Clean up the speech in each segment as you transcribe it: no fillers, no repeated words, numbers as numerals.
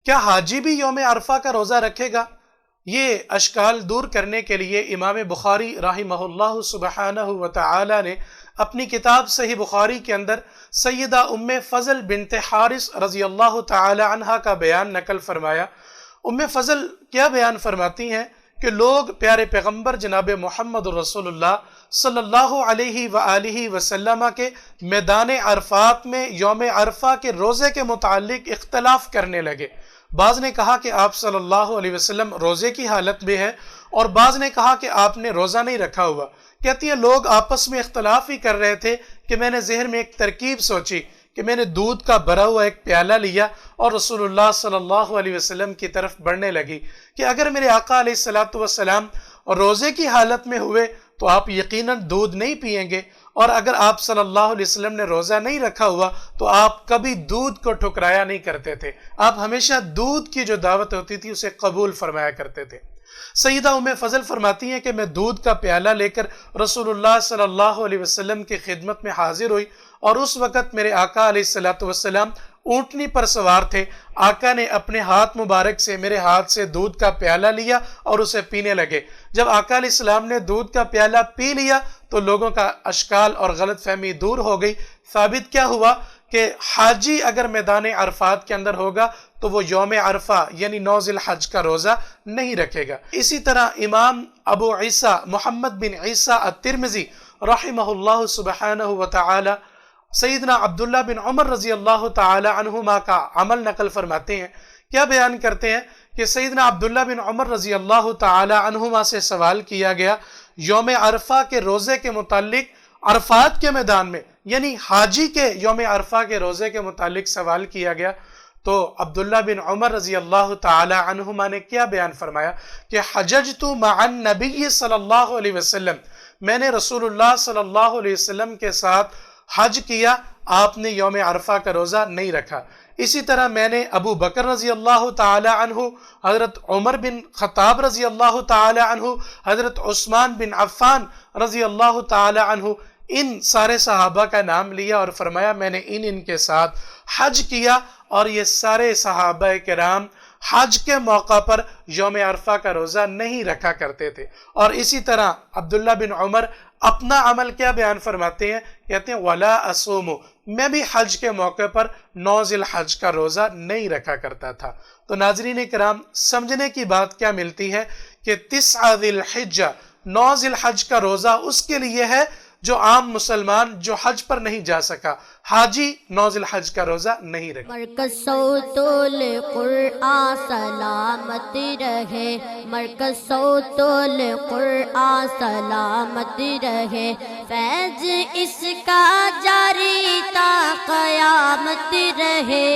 کیا حاجی بھی یوم عرفہ کا روزہ رکھے گا؟ یہ اشکال دور کرنے کے لیے امام بخاری رحمہ اللہ سبحانہ وتعالی نے اپنی کتاب صحیح بخاری کے اندر سیدہ ام فضل بنت حارث رضی اللہ تعالی عنہ کا بیان نقل فرمایا۔ ام فضل کیا بیان فرماتی ہیں کہ لوگ پیارے پیغمبر جناب محمد رسول اللہ صلی اللہ علیہ وآلہ وسلم کے میدان عرفات میں یوم عرفہ کے روزے کے متعلق اختلاف کرنے لگے۔ بعض نے کہا کہ آپ صلی اللہ علیہ وسلم روزے کی حالت میں ہے، اور بعض نے کہا کہ آپ نے روزہ نہیں رکھا ہوا۔ کہتی ہیں لوگ آپس میں اختلاف ہی کر رہے تھے کہ میں نے ذہن میں ایک ترکیب سوچی کہ میں نے دودھ کا بھرا ہوا ایک پیالہ لیا اور رسول اللہ صلی اللہ علیہ وسلم کی طرف بڑھنے لگی کہ اگر میرے آقا علیہ السلام روزے کی حالت میں ہوئے تو آپ یقیناً دودھ نہیں پئیں گے، اور اگر آپ صلی اللہ علیہ وسلم نے روزہ نہیں رکھا ہوا تو آپ کبھی دودھ کو ٹھکرایا نہیں کرتے تھے، آپ ہمیشہ دودھ کی جو دعوت ہوتی تھی اسے قبول فرمایا کرتے تھے۔ سیدہ ام فضل فرماتی ہیں کہ میں دودھ کا پیالہ لے کر رسول اللہ صلی اللہ علیہ وسلم کی خدمت میں حاضر ہوئی، اور اس وقت میرے آقا علیہ السلام اونٹنی پر سوار تھے۔ آقا نے اپنے ہاتھ مبارک سے میرے ہاتھ سے دودھ کا پیالہ لیا اور اسے پینے لگے۔ جب آقا علیہ السلام نے دودھ کا پیالہ پی لیا تو لوگوں کا اشکال اور غلط فہمی دور ہو گئی۔ ثابت کیا ہوا کہ حاجی اگر میدان عرفات کے اندر ہوگا تو وہ یوم عرفہ یعنی 9 ذی الحج کا روزہ نہیں رکھے گا۔ اسی طرح امام ابو عیسیٰ محمد بن عیسیٰ الترمذی رحمہ اللہ سبحانہ وتعالی سیدنا عبداللہ بن عمر رضی اللہ تعالی عنہما کا عمل نقل فرماتے ہیں۔ کیا بیان کرتے ہیں کہ سیدنا عبداللہ بن عمر رضی اللہ تعالی عنہما سے سوال کیا گیا یوم عرفہ کے روزے کے متعلق، عرفات کے میدان میں یعنی حاجی کے یوم عرفہ کے روزے کے متعلق سوال کیا گیا، تو عبداللہ بن عمر رضی اللہ تعالی عنہما نے کیا بیان فرمایا کہ حججت مع النبی صلی اللہ علیہ وسلم، میں نے رسول اللہ صلی اللہ علیہ وسلم کے ساتھ حج کیا، آپ نے یوم عرفہ کا روزہ نہیں رکھا۔ اسی طرح میں نے ابو بکر رضی اللہ تعالی عنہ، حضرت عمر بن خطاب رضی اللہ تعالی عنہ، حضرت عثمان بن عفان رضی اللہ تعالی عنہ، ان سارے صحابہ کا نام لیا اور فرمایا میں نے ان کے ساتھ حج کیا، اور یہ سارے صحابہ کرام حج کے موقع پر یوم عرفہ کا روزہ نہیں رکھا کرتے تھے۔ اور اسی طرح عبداللہ بن عمر اپنا عمل کیا بیان فرماتے ہیں، کہتے ہیں وَلَا أَصُومُ، میں بھی حج کے موقع پر 9 ذی الحج کا روزہ نہیں رکھا کرتا تھا۔ تو ناظرین کرام، سمجھنے کی بات کیا ملتی ہے کہ 9 ذی الحجہ، 9 ذی الحج کا روزہ اس کے لیے ہے جو عام مسلمان جو حج پر نہیں جا سکا، حاجی 9 ذی الحج کا روزہ نہیں رکھا۔ مرکز صوت القرآن سلامت رہے، مرکز صوت القرآن سلامت رہے، فیض اس کا جاری تا قیامت رہے،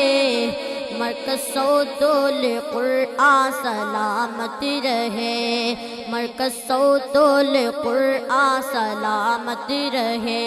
مرکز صوت القرآن سلامت رہے، مرکز صوت القرآن سلامت رہے۔